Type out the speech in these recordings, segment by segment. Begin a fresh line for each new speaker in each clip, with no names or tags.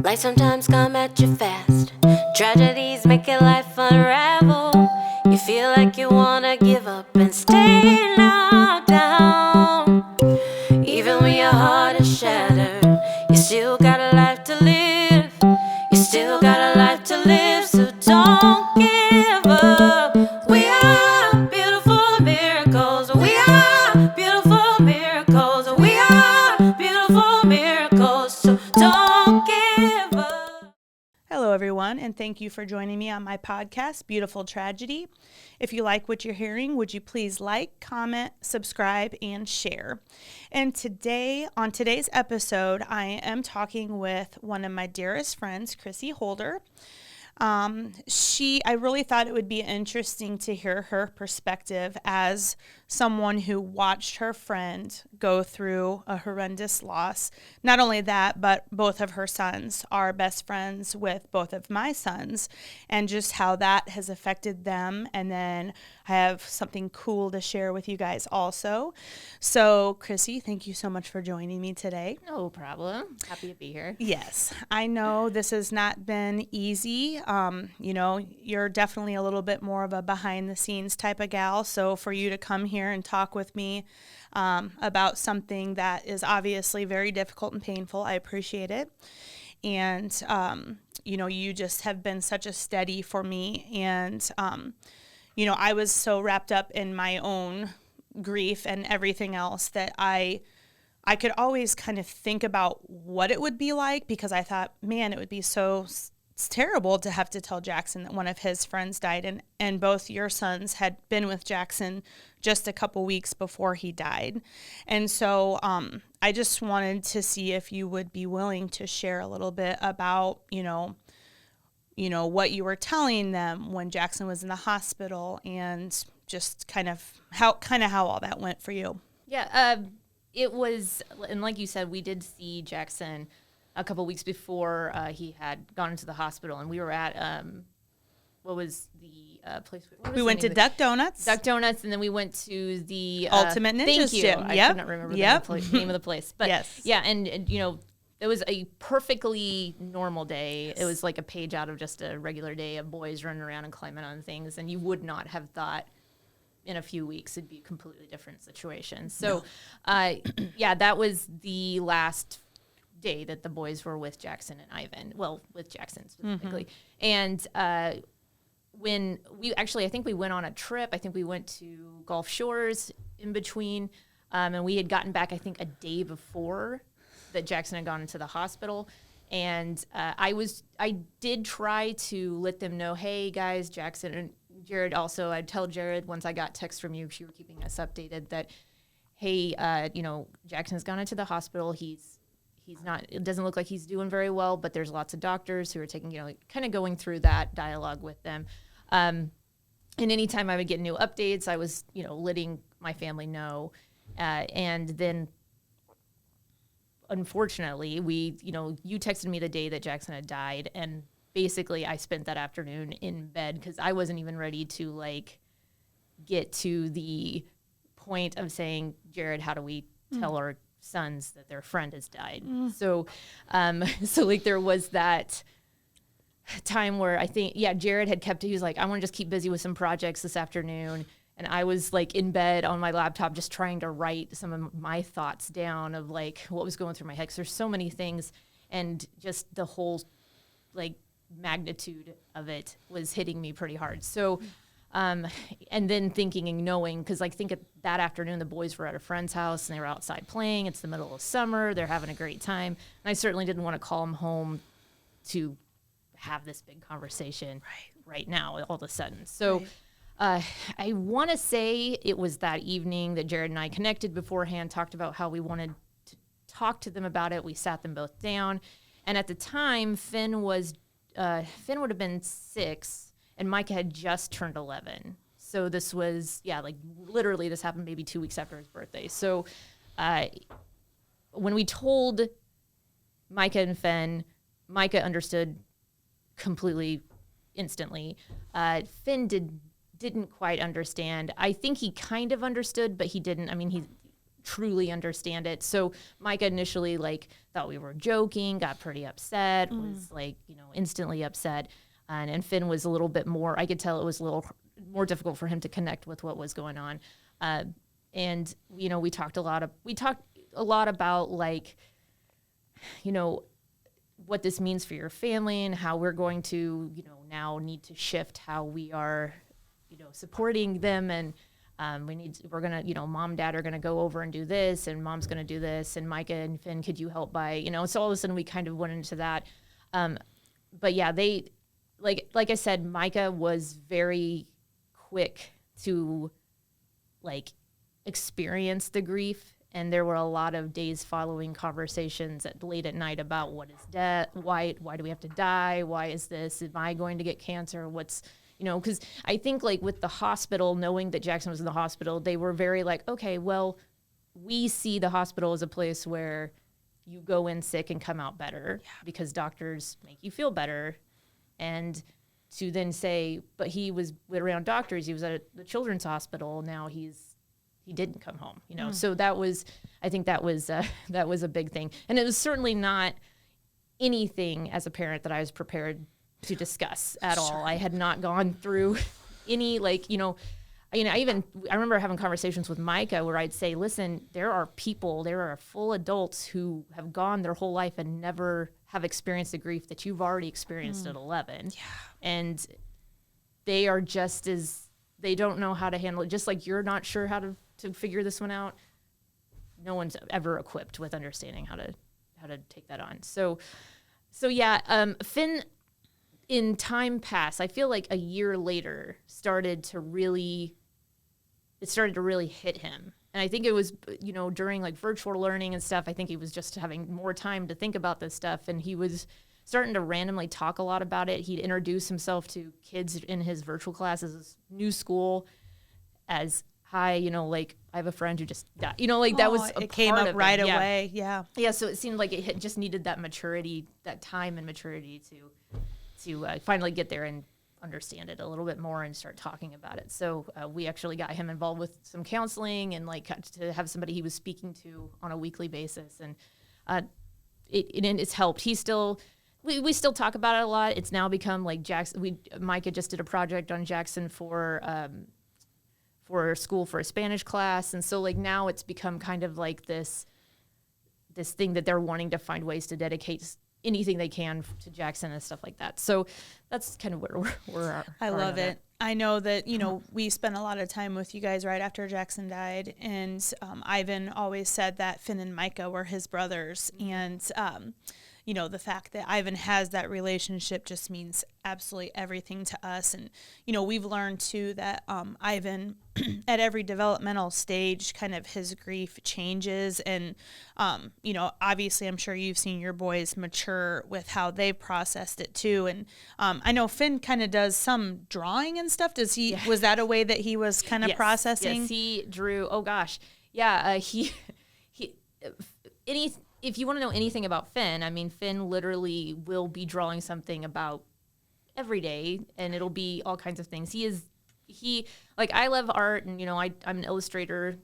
Life sometimes come at you fast. Tragedies make your life unravel. You feel like you wanna give up and stay knocked down. Even when your heart is shattered, you still got a life to live. You still got a life to live, so don't give up. We are beautiful miracles. We are beautiful miracles. We are beautiful miracles, so don't give up.
Hello, everyone, and thank you for joining me on my podcast, Beautiful Tragedy. If you like what you're hearing, would you please like, comment, subscribe, and share? And on today's episode, I am talking with one of my dearest friends, Chrissy Holder. I really thought it would be interesting to hear her perspective as someone who watched her friend go through a horrendous loss. Not only that, but both of her sons are best friends with both of my sons, and just how that has affected them. And then I have something cool to share with you guys also. So, Chrissy, thank you so much for joining me today.
No problem. Happy to be here.
Yes, I know this has not been easy. You're definitely a little bit more of a behind the scenes type of gal. So for you to come here and talk with me about something that is obviously very difficult and painful, I appreciate it. And, you just have been such a steady for me. And, I was so wrapped up in my own grief and everything else that I could always kind of think about what it would be like, because I thought, man, it would be so terrible to have to tell Jackson that one of his friends died, and both your sons had been with Jackson just a couple weeks before he died. And so I just wanted to see if you would be willing to share a little bit about, what you were telling them when Jackson was in the hospital, and just kind of how all that went for you.
Yeah, it was, and like you said, we did see Jackson a couple weeks before he had gone into the hospital, and we were at what was the place?
We went to Duck Donuts.
Duck Donuts, and then we went to the
Ultimate Ninjas Gym.
I could not remember the name of the place, but
yes.
Yeah, and it was a perfectly normal day. Yes. It was like a page out of just a regular day of boys running around and climbing on things, and you would not have thought in a few weeks it'd be a completely different situation. So, that was the last day that the boys were with Jackson and Ivan. Well, with Jackson specifically. Mm-hmm. And I think we went on a trip. I think we went to Gulf Shores in between, and we had gotten back, I think, a day before that Jackson had gone into the hospital. And I did try to let them know, hey, guys, Jackson and Jared also, I'd tell Jared once I got text from you, because you were keeping us updated, that, hey, Jackson's gone into the hospital. He's not, it doesn't look like he's doing very well, but there's lots of doctors who are taking, kind of going through that dialogue with them. And anytime I would get new updates, I was, letting my family know. And then, unfortunately, you texted me the day that Jackson had died, and basically I spent that afternoon in bed because I wasn't even ready to, get to the point of saying, Jared, how do we tell our sons that their friend has died? So there was that time where I think, Jared had he was like, I want to just keep busy with some projects this afternoon. And I was in bed on my laptop, just trying to write some of my thoughts down of what was going through my head. 'Cause there's so many things, and just the whole magnitude of it was hitting me pretty hard. So, and then thinking and knowing, because I think that afternoon the boys were at a friend's house and they were outside playing. It's the middle of summer. They're having a great time. And I certainly didn't want to call them home to have this big conversation right now all of a sudden. So I want to say it was that evening that Jared and I connected beforehand, talked about how we wanted to talk to them about it. We sat them both down. And at the time, Finn would have been 6, and Micah had just turned 11. So this was, literally this happened maybe 2 weeks after his birthday. So when we told Micah and Finn, Micah understood completely instantly. Finn didn't quite understand. I think he kind of understood, but he didn't. I mean, truly understand it. So Micah initially like thought we were joking, got pretty upset, was like, instantly upset. And Finn was a little bit more, I could tell it was a little more difficult for him to connect with what was going on. And, we talked a lot about like, what this means for your family and how we're going to, now need to shift how we are, supporting them. And we're going to, mom and dad are going to go over and do this, and mom's going to do this. And Micah and Finn, could you help by, so all of a sudden we kind of went into that. But yeah, they, like I said, Micah was very quick to like experience the grief. And there were a lot of days following conversations late at night about what is death, why do we have to die? Why is this? Am I going to get cancer? What's, because I think like with the hospital, knowing that Jackson was in the hospital, they were very like, okay, well, we see the hospital as a place where you go in sick and come out better because doctors make you feel better. And to then say, but he was around doctors, he was at the children's hospital, now he didn't come home, So I think that was a big thing. And it was certainly not anything as a parent that I was prepared to discuss at all. I had not gone through any I remember having conversations with Micah where I'd say, listen, there are full adults who have gone their whole life and never have experienced the grief that you've already experienced at 11. Yeah. And they are they don't know how to handle it. Just like you're not sure how to figure this one out. No one's ever equipped with understanding how to take that on. So yeah, Finn, in time past, I feel like a year later started to really hit him. And I think it was, during like virtual learning and stuff, I think he was just having more time to think about this stuff. And he was starting to randomly talk a lot about it. He'd introduce himself to kids in his virtual classes, his new school, as, hi, like I have a friend who just died. That was a
it came
part
up
of
right
it.
away. Yeah.
Yeah. So it seemed like it just needed that maturity, that time and maturity to finally get there and understand it a little bit more and start talking about it. So we actually got him involved with some counseling and like to have somebody he was speaking to on a weekly basis. And it's helped. We still talk about it a lot. It's now become like Jackson. Micah just did a project on Jackson for school for a Spanish class. And so like now it's become kind of like this thing that they're wanting to find ways to dedicate anything they can to Jackson and stuff like that. So that's kind of where we're
I love it. I know that, we spent a lot of time with you guys right after Jackson died. And Ivan always said that Finn and Micah were his brothers. And, the fact that Ivan has that relationship just means absolutely everything to us. And, we've learned too that Ivan at every developmental stage, kind of his grief changes. And, obviously I'm sure you've seen your boys mature with how they've processed it too. And I know Finn kind of does some drawing and stuff. Was that a way that he was kind of processing?
Yes, he drew. Oh gosh. Yeah. If you want to know anything about Finn, I mean, Finn literally will be drawing something about every day, and it'll be all kinds of things. I love art, and, I'm an illustrator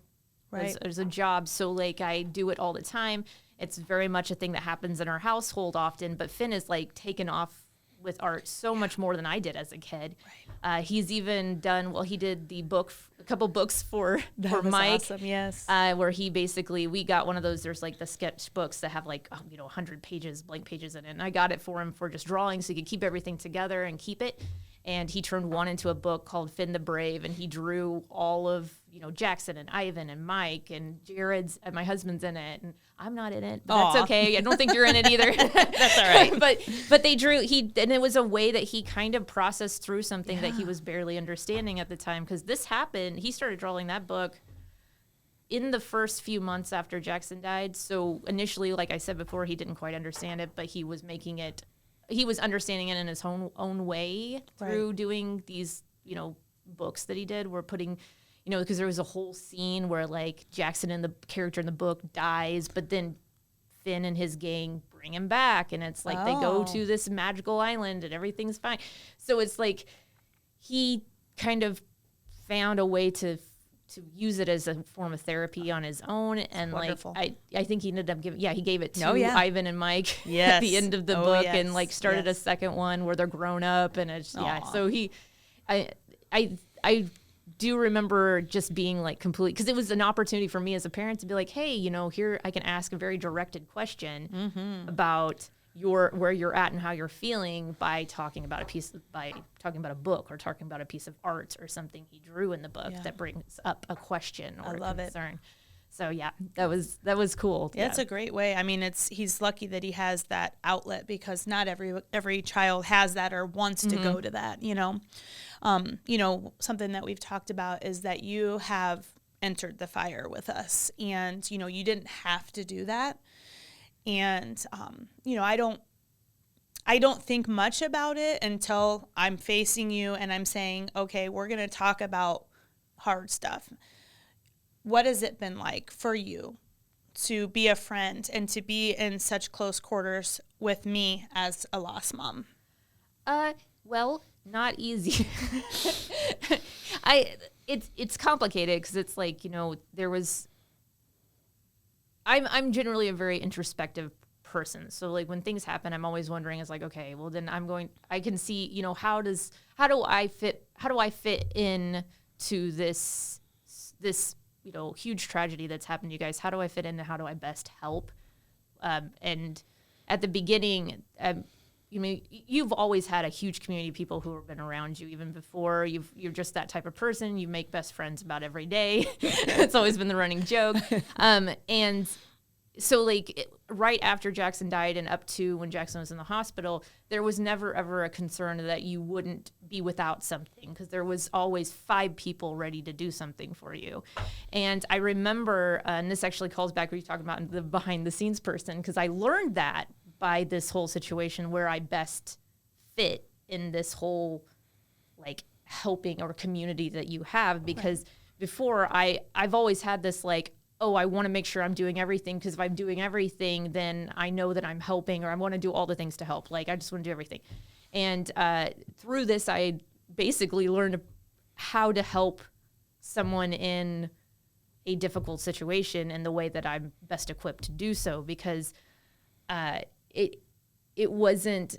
as a job, so, like, I do it all the time. It's very much a thing that happens in our household often, but Finn is, like, taken off with art so much more than I did as a kid. Right. He's even done, he did a couple books for Mike.
Awesome, yes.
Where he basically, we got one of those, there's like the sketch books that have like, 100 pages, blank pages in it. And I got it for him for just drawing so he could keep everything together and keep it. And he turned one into a book called Finn the Brave, and he drew all of, Jackson and Ivan and Mike and Jared's, and my husband's in it, and I'm not in it, but that's okay. I don't think you're in it either.
That's all right.
but they drew, and it was a way that he kind of processed through something that he was barely understanding at the time, because this happened, he started drawing that book in the first few months after Jackson died. So initially, like I said before, he didn't quite understand it, but he was making it, he was understanding it in his own way through doing these, books that he did. We're putting, because there was a whole scene where like Jackson and the character in the book dies, but then Finn and his gang bring him back, and it's like they go to this magical island and everything's fine. So it's like he kind of found a way to to use it as a form of therapy on his own. And
wonderful.
like, I think he ended up giving, he gave it to
Oh, yeah.
Ivan and Mike
Yes.
at the end of the
Oh,
book,
yes.
and like started a
Yes.
second one where they're grown up, and it's,
Aw.
so I do remember just being like complete, because it was an opportunity for me as a parent to be like, hey, here I can ask a very directed question about where you're at and how you're feeling by talking about a book, or talking about a piece of art or something he drew in the book that brings up a question or
I love
a
it.
concern. So yeah, that was cool.
Yeah, it's a great way. I mean, he's lucky that he has that outlet, because not every child has that or wants to go to that, something that we've talked about is that you have entered the fire with us, and, you didn't have to do that. And, I don't think much about it until I'm facing you and I'm saying, okay, we're going to talk about hard stuff. What has it been like for you to be a friend and to be in such close quarters with me as a lost mom?
Well, not easy. It's complicated, because it's like, I'm generally a very introspective person. So like when things happen, I'm always wondering, it's like, okay, well then I can see, how do I fit in to this huge tragedy that's happened to you guys? How do I fit in, and how do I best help? And at the beginning, you've always had a huge community of people who have been around you even before. You're just that type of person. You make best friends about every day. It's always been the running joke. And so like right after Jackson died and up to when Jackson was in the hospital, there was never ever a concern that you wouldn't be without something, because there was always 5 people ready to do something for you. And I remember, and this actually calls back what you talking about the behind the scenes person, because I learned that by this whole situation where I best fit in this whole like helping or community that you have. Because before I've always had this like, oh, I want to make sure I'm doing everything, because if I'm doing everything, then I know that I'm helping, or I want to do all the things to help. Like, I just want to do everything. And through this, I basically learned how to help someone in a difficult situation in the way that I'm best equipped to do so, because it wasn't,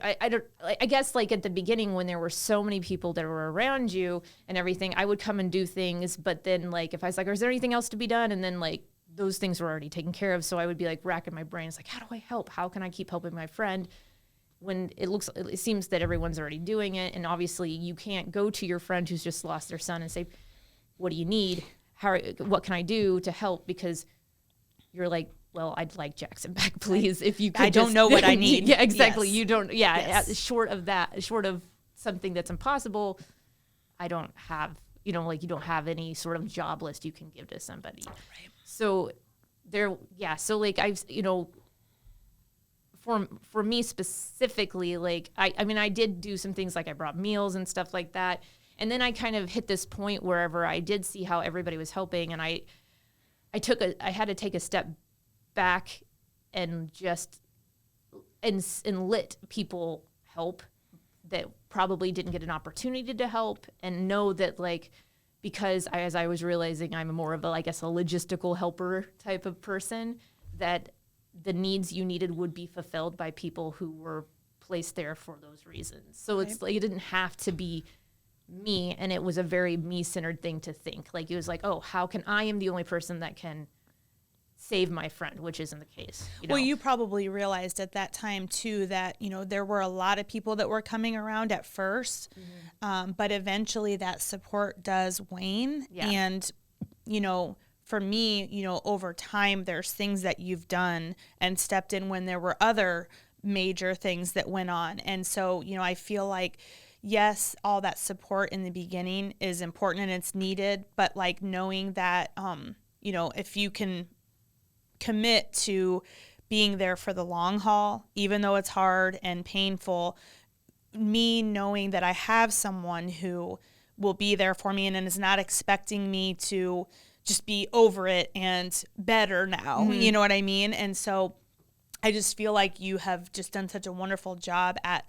I guess like at the beginning when there were so many people that were around you and everything, I would come and do things, but then like if I was like, is there anything else to be done? And then like those things were already taken care of. So I would be like racking my brains, like, how do I help? How can I keep helping my friend when it seems that everyone's already doing it? And obviously you can't go to your friend who's just lost their son and say, what do you need? What can I do to help? Because you're like, well, I'd like Jackson back, please. If you could,
I don't know what I need.
Yeah, exactly.
Yes.
You don't. Yeah,
Yes.
Short of something that's impossible, I don't have. You don't have any sort of job list you can give to somebody. Right. So there. Yeah. So like for me specifically, like I did do some things, like I brought meals and stuff like that, and then I kind of hit this point wherever I did see how everybody was helping, and I had to take a step back and just and let people help that probably didn't get an opportunity to help, and know that like, because as I was realizing I'm more of a, I guess, a logistical helper type of person, that the needs you needed would be fulfilled by people who were placed there for those reasons. So It's like, it didn't have to be me, and it was a very me-centered thing to think. Like, it was like, oh, how can I am the only person that can save my friend, which isn't the case.
Well, you probably realized at that time too that there were a lot of people that were coming around at first, but eventually that support does wane.
Yeah.
And for me, over time, there's things that you've done and stepped in when there were other major things that went on. And so, I feel like, yes, all that support in the beginning is important and it's needed, but like knowing that, if you can commit to being there for the long haul, even though it's hard and painful, me knowing that I have someone who will be there for me and is not expecting me to just be over it and better now, you know what I mean? And so I just feel like you have just done such a wonderful job at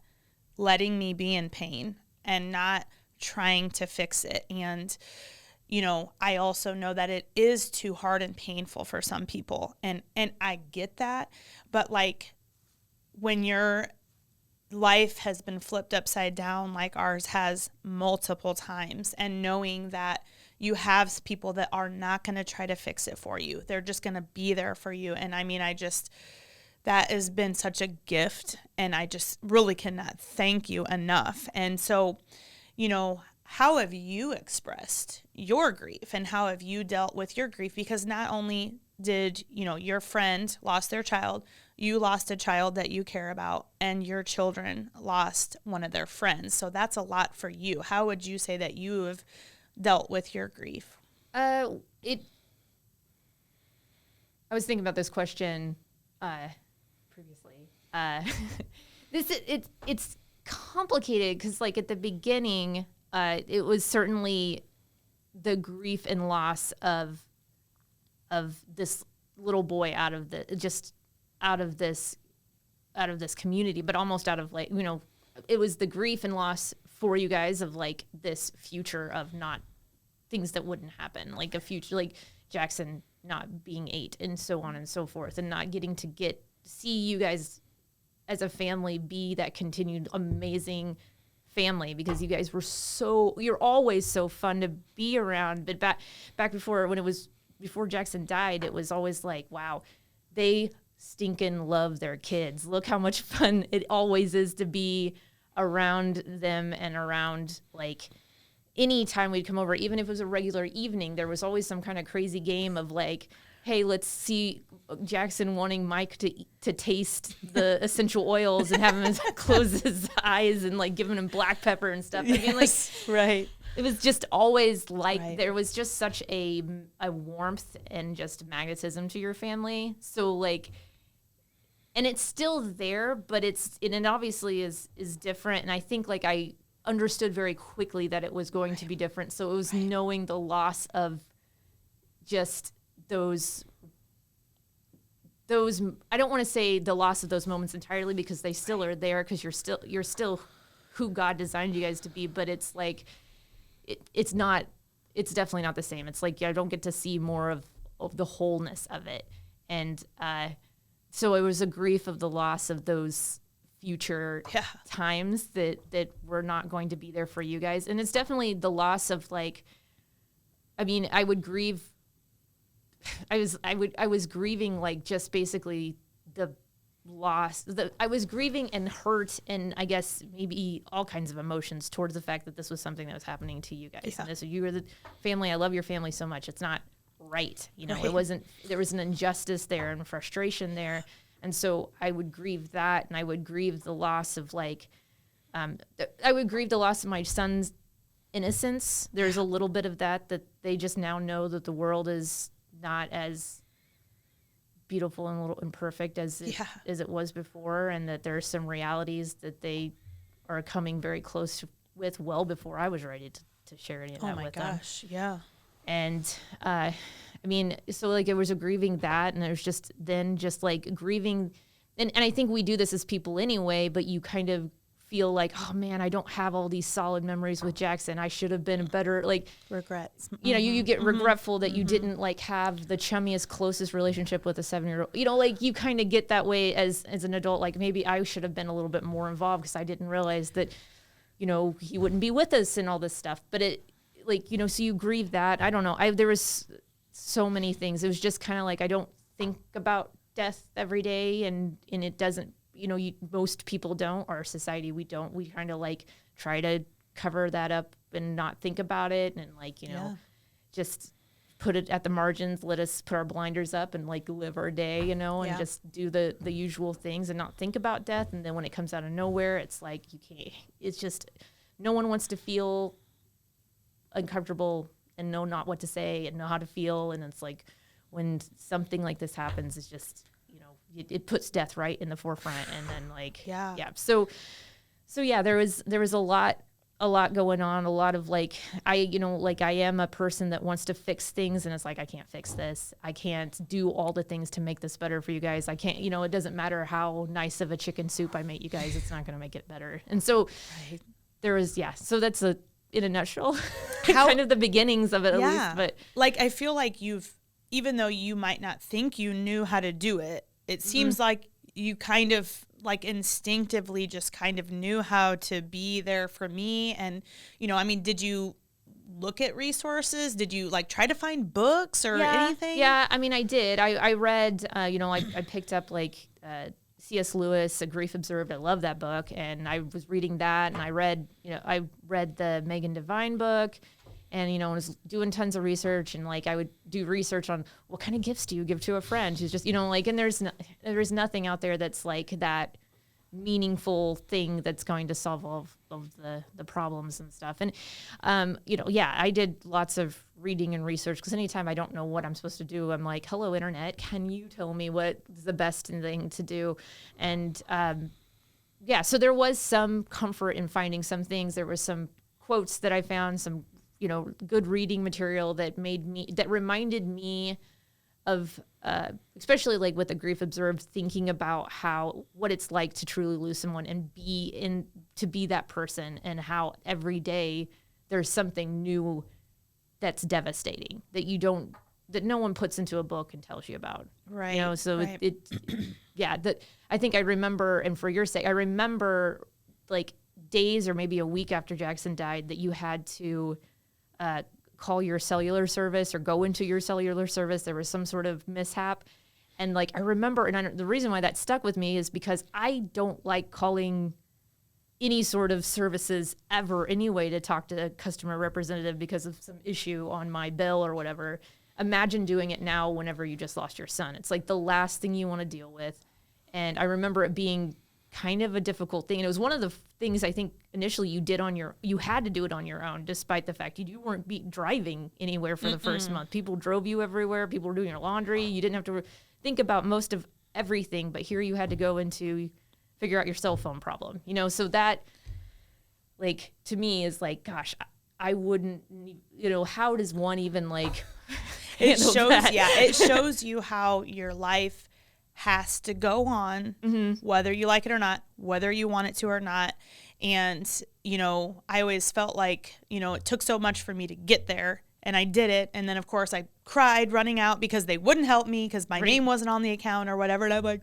letting me be in pain and not trying to fix it. And, you know, I also know that it is too hard and painful for some people. And I get that. But like when your life has been flipped upside down like ours has multiple times, and knowing that you have people that are not going to try to fix it for you. They're just going to be there for you. And I mean, that has been such a gift, and I just really cannot thank you enough. And so, you know, how have you expressed your grief, and how have you dealt with your grief? Because not only did, you know, your friend lost their child, you lost a child that you care about, and your children lost one of their friends. So that's a lot for you. How would you say that you have dealt with your grief?
I was thinking about this question previously. It's complicated because, like, at the beginning, it was certainly the grief and loss of this little boy out of this community, but almost out of, like, you know, it was the grief and loss for you guys of, like, this future of not things that wouldn't happen, like a future, like Jackson not being 8 and so on and so forth, and not getting to see you guys as a family be that continued amazing family, because you guys you're always so fun to be around. But back before Jackson died, it was always like, wow, they stinking love their kids. Look how much fun it always is to be around them, and around, like, any time we'd come over, even if it was a regular evening, there was always some kind of crazy game of, like, hey, let's see Jackson wanting Mike to taste the essential oils and have him close his eyes and, like, giving him black pepper and stuff.
Yes,
I mean, like,
right.
It was just always like,
right.
There was just such a warmth and just magnetism to your family. So, like, and it's still there, but it obviously is different. And I think, like, I understood very quickly that it was going to be different. So it was knowing the loss of just those I don't want to say the loss of those moments entirely, because they still are there, because you're still who God designed you guys to be, but it's like it's definitely not the same. It's like I don't get to see more of the wholeness of it. And so it was a grief of the loss of those future times that were not going to be there for you guys. And it's definitely the loss of, like, I mean, I would grieve. I was grieving, like, just basically the loss. I was grieving and hurt, and I guess maybe all kinds of emotions towards the fact that this was something that was happening to you guys. And you were the family. I love your family so much. It's not right. You know, It wasn't, there was an injustice there and frustration there. And so I would grieve that, and I would grieve the loss of, like, I would grieve the loss of my son's innocence. There's a little bit of that they just now know that the world is not as beautiful and little imperfect as it was before, and that there are some realities that they are coming very close with well before I was ready to share any of that with them. Oh my gosh,
yeah.
And I mean, so, like, it was a grieving that, and it was just like grieving, and I think we do this as people anyway, but you kind of feel like, oh man, I don't have all these solid memories with Jackson. I should have been better, like,
regrets.
You know, you get regretful that you didn't, like, have the chummiest, closest relationship with a 7-year-old. You know, like, you kind of get that way as an adult, like, maybe I should have been a little bit more involved because I didn't realize that, you know, he wouldn't be with us and all this stuff. But it, like, you know, so you grieve that. I don't know. There was so many things. It was just kind of like, I don't think about death every day, and it doesn't, you know, most people don't. Our society, we don't. We kind of, like, try to cover that up and not think about it, and, like, you know, just put it at the margins. Let us put our blinders up and, like, live our day, you know, and just do the usual things and not think about death. And then when it comes out of nowhere, it's like you can't. It's just no one wants to feel uncomfortable and know not what to say and know how to feel. And it's like when something like this happens, it's just, you know, it puts death right in the forefront. And then, like, So yeah, there was a lot going on, a lot of, like, I am a person that wants to fix things, and it's like, I can't fix this. I can't do all the things to make this better for you guys. I can't, you know, it doesn't matter how nice of a chicken soup I make you guys, it's not going to make it better. And so there was, so that's in a nutshell, kind of the beginnings of it at least. But
like, I feel like even though you might not think you knew how to do it, it seems like you kind of like instinctively just kind of knew how to be there for me. And, you know, I mean, did you look at resources? Did you like try to find books or anything?
Yeah, I mean, I did. I read, you know, I picked up like C.S. Lewis, A Grief Observed. I love that book. And I was reading that, and I read the Megan Devine book, and, you know, I was doing tons of research, and like I would do research on what kind of gifts do you give to a friend who's just, you know, like, and there's nothing out there that's like that meaningful thing that's going to solve all of the problems and stuff. And, you know, yeah, I did lots of reading and research, because anytime I don't know what I'm supposed to do, I'm like, hello, internet, can you tell me what's the best thing to do? And, yeah, so there was some comfort in finding some things. There was some quotes that I found, some, you know, good reading material that reminded me of, especially like with the Grief Observed, thinking about what it's like to truly lose someone and to be that person, and how every day there's something new that's devastating that no one puts into a book and tells you about.
Right.
You know, so
right.
yeah, that I think I remember, and for your sake, I remember like days or maybe a week after Jackson died that you had to call your cellular service or go into your cellular service. There was some sort of mishap. And like, I remember, and the reason why that stuck with me is because I don't like calling any sort of services ever anyway to talk to a customer representative because of some issue on my bill or whatever. Imagine doing it now whenever you just lost your son. It's like the last thing you want to deal with. And I remember it being kind of a difficult thing. And it was one of the things I think initially you had to do it on your own, despite the fact you weren't driving anywhere for the first month. People drove you everywhere. People were doing your laundry. You didn't have to think about most of everything, but here you had to go into figure out your cell phone problem, you know? So that, like, to me is like, gosh, I wouldn't, you know, how does one even like,
it shows you how your life has to go on, whether you like it or not, whether you want it to or not. And, you know, I always felt like, you know, it took so much for me to get there, and I did it. And then, of course, I cried running out because they wouldn't help me because my name wasn't on the account or whatever. And I'm like,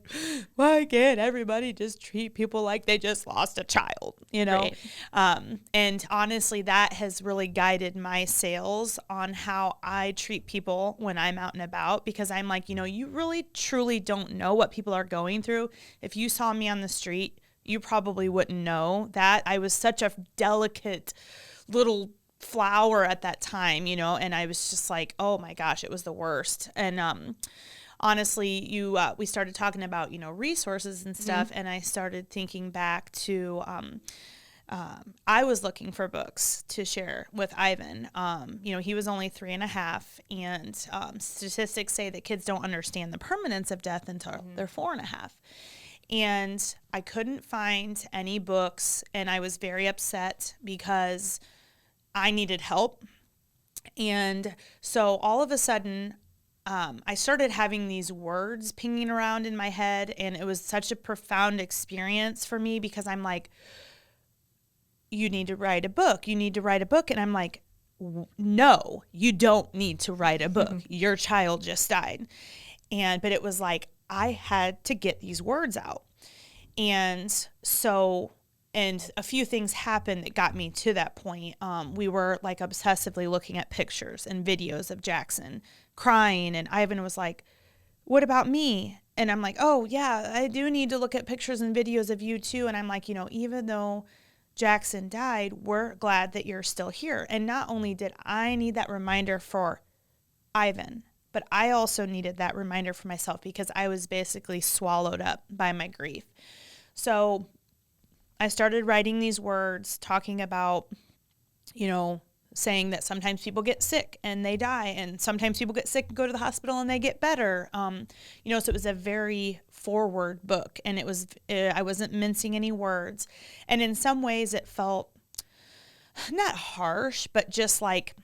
why can't everybody just treat people like they just lost a child, you know? Right. And honestly, that has really guided my sales on how I treat people when I'm out and about, because I'm like, you know, you really truly don't know what people are going through. If you saw me on the street, you probably wouldn't know that. I was such a delicate little flower at that time, you know, and I was just like, oh my gosh, it was the worst. And honestly, we started talking about, you know, resources and stuff, and I started thinking back to I was looking for books to share with Ivan. You know, he was only 3.5, and statistics say that kids don't understand the permanence of death until they're 4.5. And I couldn't find any books, and I was very upset because I needed help. And so all of a sudden, I started having these words pinging around in my head, and it was such a profound experience for me, because I'm like, you need to write a book. You need to write a book. And I'm like, no, you don't need to write a book. Your child just died. But it was like, I had to get these words out. And so, and a few things happened that got me to that point. We were like obsessively looking at pictures and videos of Jackson crying, and Ivan was like, what about me? And I'm like, oh yeah, I do need to look at pictures and videos of you too. And I'm like, you know, even though Jackson died, we're glad that you're still here. And not only did I need that reminder for Ivan, but I also needed that reminder for myself, because I was basically swallowed up by my grief. So I started writing these words, talking about, you know, saying that sometimes people get sick and they die, and sometimes people get sick and go to the hospital and they get better. You know, so it was a very forward book, and I wasn't mincing any words. And in some ways it felt not harsh, but just like,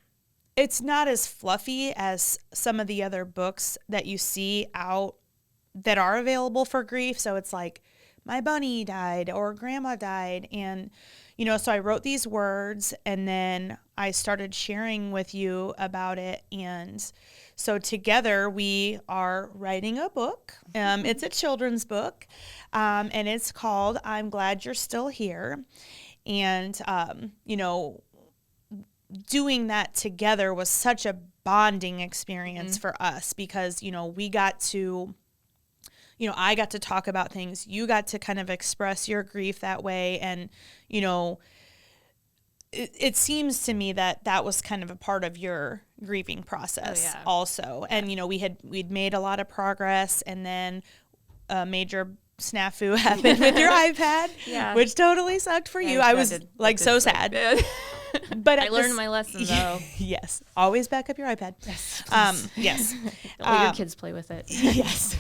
it's not as fluffy as some of the other books that you see out that are available for grief. So it's like, my bunny died or grandma died. And, so I wrote these words and then I started sharing with you about it. And so together we are writing a book. It's a children's book, and it's called I'm Glad You're Still Here. And, doing that together was such a bonding experience for us because, we got to, I got to talk about things. You got to kind of express your grief that way. And, it seems to me that was kind of a part of your grieving process also. And, we'd made a lot of progress, and then a snafu happened with your iPad, which totally sucked for you. I was so sad. But
I learned my lesson though.
Yes. Always back up your iPad.
Yes.
Yes.
Don't let your kids play with it.
Yes.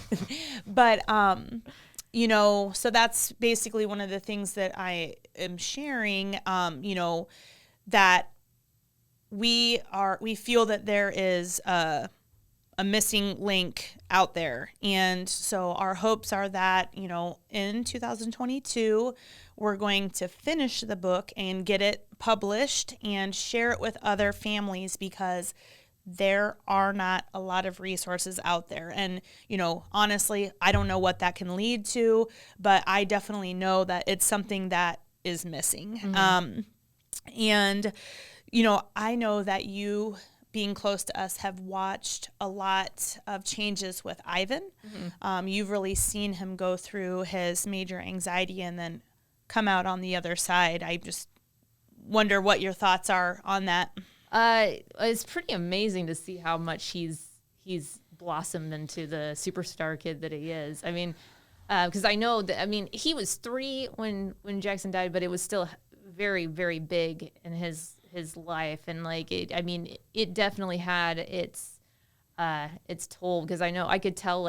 But, so that's basically one of the things that I am sharing, that we feel that there is a missing link out there. And so our hopes are that, in 2022, we're going to finish the book and get it published and share it with other families because there are not a lot of resources out there. And, honestly, I don't know what that can lead to, but I definitely know that it's something that is missing. And, I know that you, being close to us, have watched a lot of changes with Ivan. You've really seen him go through his major anxiety and then come out on the other side. I just wonder what your thoughts are on that.
It's pretty amazing to see how much he's blossomed into the superstar kid that he is. I mean, because I know that, he was 3 when Jackson died, but it was still very, very big in his life. And it definitely had its toll, because I know I could tell,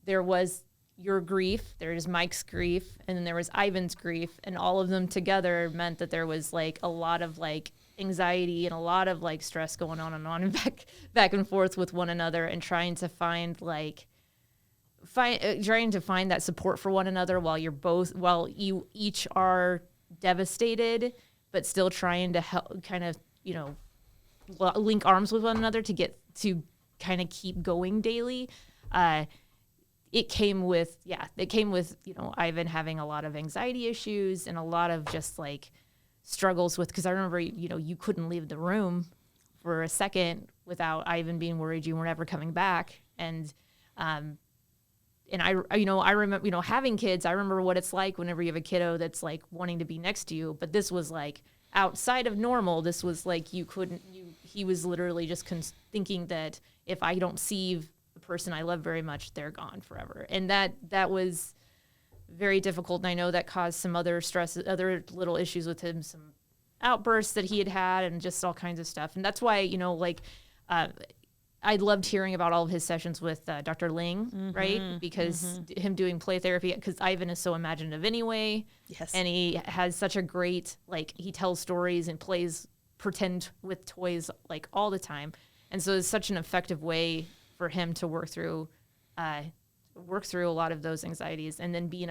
there was your grief, there's Mike's grief, and then there was Ivan's grief, and all of them together meant that there was a lot of anxiety and a lot of stress going on and back and forth with one another, and trying to find that support for one another while you each are devastated, but still trying to help link arms with one another to kind of keep going daily. It came with Ivan having a lot of anxiety issues and a lot of just struggles with, because I remember, you couldn't leave the room for a second without Ivan being worried you weren't ever coming back. And I remember, having kids, I remember what it's like whenever you have a kiddo that's wanting to be next to you, but this was outside of normal. This was he was literally just thinking that if I don't see the person I love very much, they're gone forever. And that was very difficult. And I know that caused some other stress, other little issues with him, some outbursts that he had and just all kinds of stuff. And that's why, I loved hearing about all of his sessions with Dr. Ling, right? Because him doing play therapy, because Ivan is so imaginative anyway.
Yes.
And he has such a great, he tells stories and plays pretend with toys all the time. And so it's such an effective way for him to work through a lot of those anxieties, and then be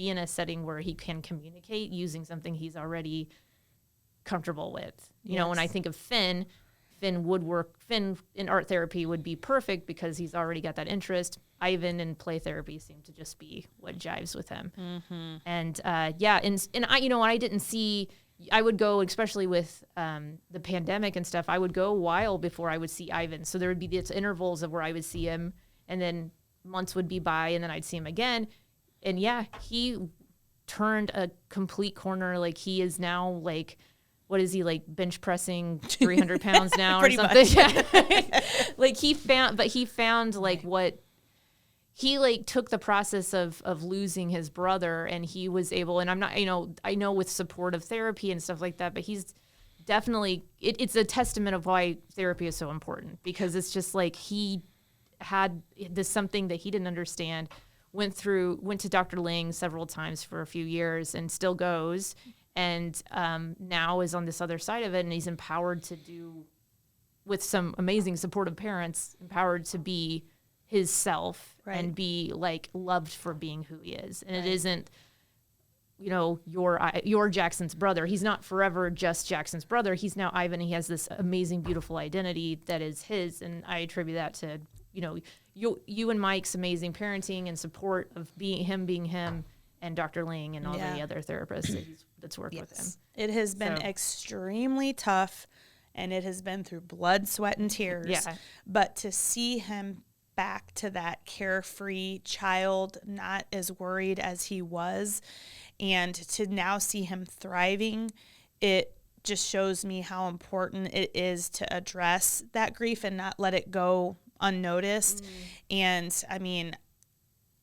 in a setting where he can communicate using something he's already comfortable with. You know, when I think of Finn in art therapy would be perfect because he's already got that interest. Ivan in play therapy seemed to just be what jives with him. And and I didn't see. I would go, especially with the pandemic and stuff, I would go a while before I would see Ivan. So there would be these intervals of where I would see him, and then months would be by, and then I'd see him again. And he turned a complete corner. He is now what is he, bench pressing 300 pounds now or something? he found what he took the process of losing his brother, and he was able, and I'm not, I know with supportive therapy and stuff like that, but he's definitely, it's a testament of why therapy is so important, because it's just he had this something that he didn't understand, went to Dr. Ling several times for a few years and still goes, and now is on this other side of it, and he's empowered to do, with some amazing supportive parents, empowered to be his self
Right.
and be like loved for being who he is. And
Right.
it isn't, you know, you're Jackson's brother. He's not forever just Jackson's brother. He's now Ivan. He has this amazing, beautiful identity that is his. And I attribute that to, you know, you and Mike's amazing parenting and support of being him, and Dr. Ling and all
Yeah.
the other therapists that's worked with him.
It has been
So-
extremely tough, and it has been through blood, sweat, and tears.
Yeah.
But to see him back to that carefree child, not as worried as he was, and to now see him thriving, it just shows me how important it is to address that grief and not let it go unnoticed. And I mean,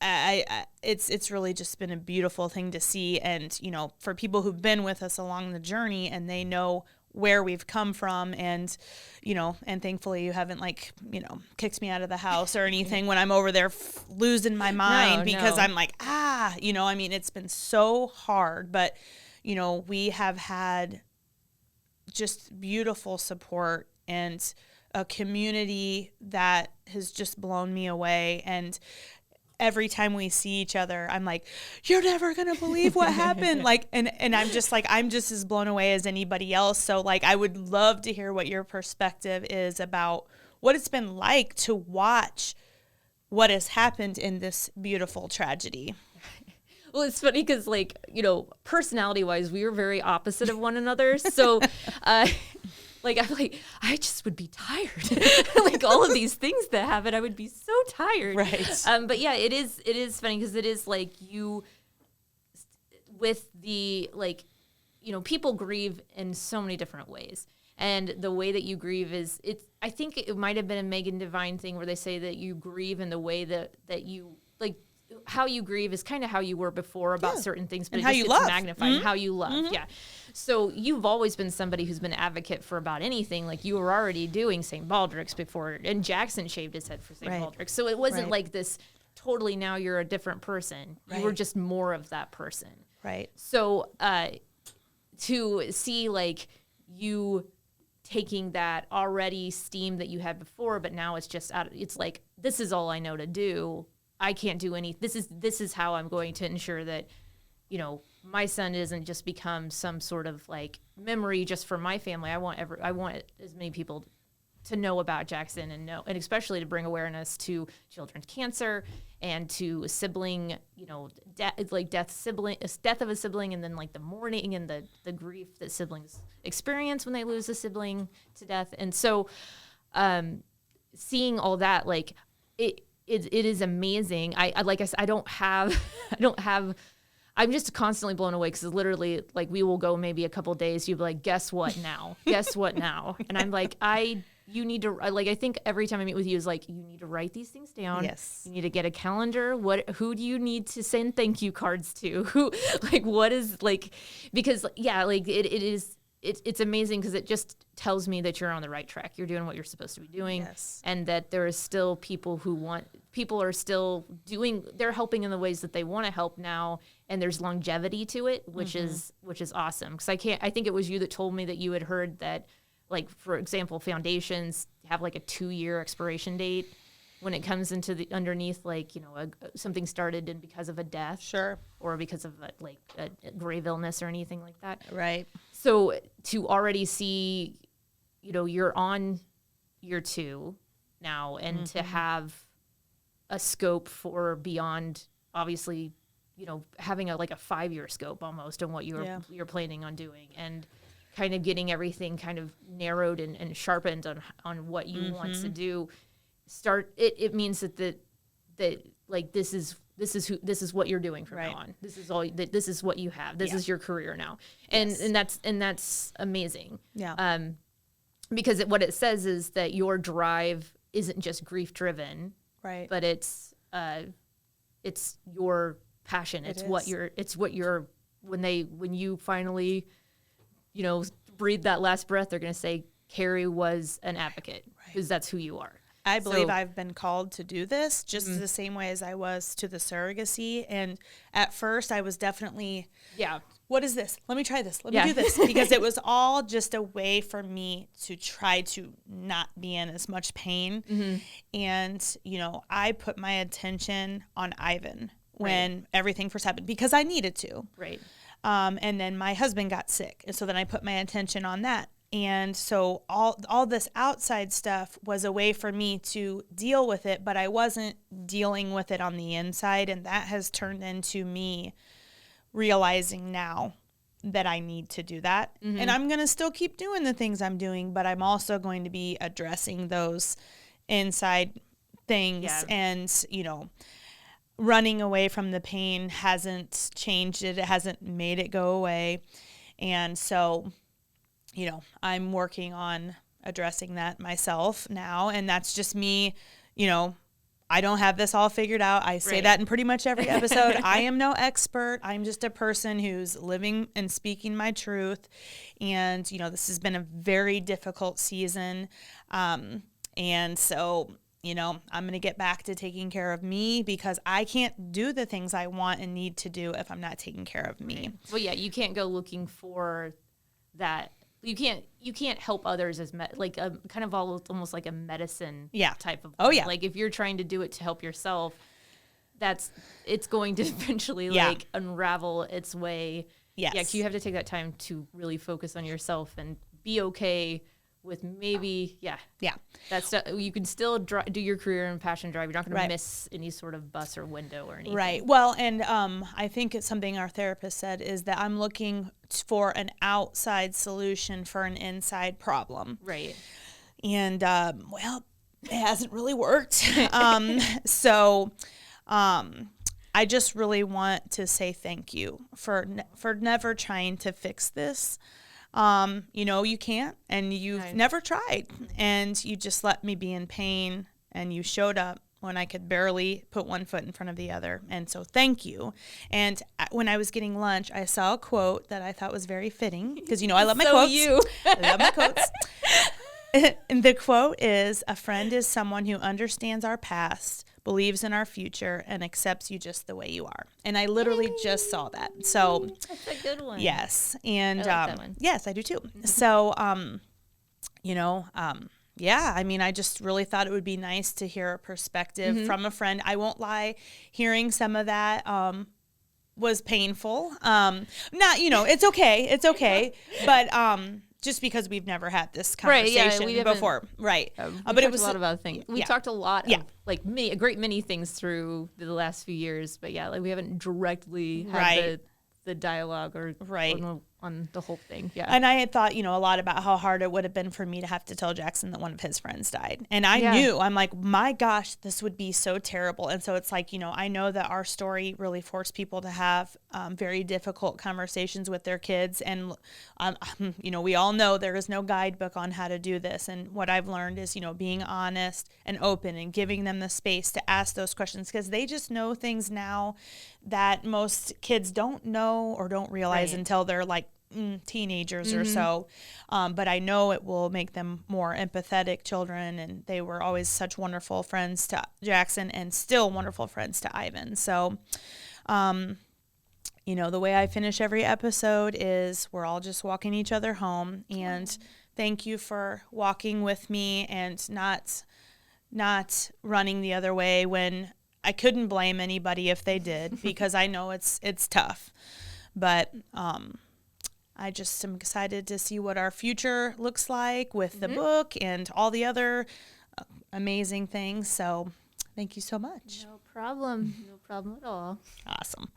it's really just been a beautiful thing to see. And, you know, for people who've been with us along the journey and they know where we've come from, and, you know, and thankfully you haven't, like, you know, kicked me out of the house or anything when I'm over there losing my mind because
no.
I'm like, you know, I mean, it's been so hard, but, you know, we have had just beautiful support and a community that has just blown me away. And every time we see each other, I'm like, you're never going to believe what happened. Like, and I'm just like, I'm just as blown away as anybody else. So like, I would love to hear what your perspective is about what it's been like to watch what has happened in this beautiful tragedy.
Well, it's funny because, like, you know, personality-wise, we were very opposite of one another. So, like, I just would be tired. Like, all of these things that happen, I would be so tired.
Right.
But yeah, it is funny because it is like you, with the, like, you know, people grieve in so many different ways. And the way that you grieve is, I think it might have been a Megan Devine thing where they say that you grieve in the way that you, like, how you grieve is kind of how you were before about certain things, but
And
it
how
just
you
gets
love.
magnified. And how you love, yeah. So you've always been somebody who's been an advocate for about anything. Like, you were already doing St. Baldrick's before, and Jackson shaved his head for St.
Right.
Baldrick's. So it wasn't
Right.
like this totally now you're a different person. You were
Right.
just more of that person.
Right.
So to see, like, you taking that already steam that you had before, but now it's just it's like, this is all I know to do. I can't do any, this is how I'm going to ensure that, you know, my son doesn't just become some sort of like memory just for my family. I want as many people to know about Jackson and especially to bring awareness to children's cancer and to sibling, you know, death of a sibling, and then like the mourning and the grief that siblings experience when they lose a sibling to death. And so seeing all that, like, it is amazing. I like I said, I don't have I'm just constantly blown away because literally, like, we will go maybe a couple days. You'll be like, guess what now? Guess what now? And I'm like, you need to, like, I think every time I meet with you is like, you need to write these things down.
Yes.
You need to get a calendar. Who do you need to send thank you cards to? What is, like, because, yeah, like, it's amazing because it just tells me that you're on the right track. You're doing what you're supposed to be doing.
Yes.
And that there is still people are still they're helping in the ways that they want to help now. And there's longevity to it, which is awesome. Cause I think it was you that told me that you had heard that, like, for example, foundations have like a 2-year expiration date when it comes into the underneath, like, you know, something started in because of a death.
Sure.
Or because of a grave illness or anything like that.
Right.
So to already see, you know, you're on year 2 now, and to have a scope for beyond, obviously, you know, having a 5-year scope almost on what you're planning on doing, and kind of getting everything kind of narrowed and sharpened on what you want to do. It means that like, this is what you're doing from now on. This is what you have. This is your career now. And that's amazing.
Yeah.
Because what it says is that your drive isn't just grief driven,
Right.
but it's your passion. It's what you're when you finally, breathe that last breath, they're going to say Carrie was an advocate, because that's who you are.
I believe
So-
I've been called to do this just the same way as I was to the surrogacy. And at first I was definitely,
Yeah.
what is this? Let me try this. Let me
Yeah.
do this. Because it was all just a way for me to try to not be in as much pain. And, you know, I put my attention on Ivan when everything first happened because I needed to.
Right.
And then my husband got sick. And so then I put my attention on that. And so all this outside stuff was a way for me to deal with it, but I wasn't dealing with it on the inside. And that has turned into me realizing now that I need to do that. And I'm going to still keep doing the things I'm doing, but I'm also going to be addressing those inside things.
Yeah.
And, you know, running away from the pain hasn't changed it. It hasn't made it go away. And so, you know, I'm working on addressing that myself now. And that's just me, you know, I don't have this all figured out. I say
Right.
that in pretty much every episode. I am no expert. I'm just a person who's living and speaking my truth. And, you know, this has been a very difficult season. And so, you know, I'm going to get back to taking care of me because I can't do the things I want and need to do if I'm not taking care of me.
Well, yeah, you can't go looking for that. You can't help others as like a kind of almost like a medicine type of.
Oh, yeah.
Like if you're trying to do it to help yourself, it's going to eventually
Yeah.
like unravel its way.
Yes.
Yeah, 'cause you have to take that time to really focus on yourself and be okay with maybe
Yeah.
that's you can still do your career and passion drive. You're not going
Right.
to miss any sort of bus or window or anything.
Right. Well, and I think it's something our therapist said is that I'm looking for an outside solution for an inside problem.
Right.
And, well, it hasn't really worked. So I just really want to say thank you for never trying to fix this. You know, you can't, and you've
Right.
never tried, and you just let me be in pain, and you showed up when I could barely put one foot in front of the other. And so thank you. And when I was getting lunch, I saw a quote that I thought was very fitting because, you know, I love my
So
quotes.
you.
I love my quotes. And the quote is, "A friend is someone who understands our past, believes in our future, and accepts you just the way you are." And I literally just saw that. So
That's a good one.
yes. And
I like that one.
yes, I do too. So, you know, yeah, I mean, I just really thought it would be nice to hear a perspective from a friend. I won't lie, hearing some of that was painful. Not, you know, it's okay. But just because we've never had this
Right, yeah,
conversation
we haven't-
before. Right.
But
But
it was a lot about things. We
yeah.
talked a lot
Yeah.
of like a great many things through the last few years, but yeah, like we haven't directly had
Right.
the dialogue or
Right.
on the whole thing. Yeah.
And I had thought, you know, a lot about how hard it would have been for me to have to tell Jackson that one of his friends died. And I
Yeah.
knew, I'm like, my gosh, this would be so terrible. And so it's like, you know, I know that our story really forced people to have very difficult conversations with their kids. And, you know, we all know there is no guidebook on how to do this. And what I've learned is, you know, being honest and open and giving them the space to ask those questions because they just know things now that most kids don't know or don't realize
Right.
until they're like teenagers or so. But I know it will make them more empathetic children. And they were always such wonderful friends to Jackson and still wonderful friends to Ivan. So, you know, the way I finish every episode is we're all just walking each other home. And thank you for walking with me and not running the other way when I couldn't blame anybody if they did because I know it's tough. But I just am excited to see what our future looks like with the book and all the other amazing things. So thank you so much.
No problem. No problem at all.
Awesome.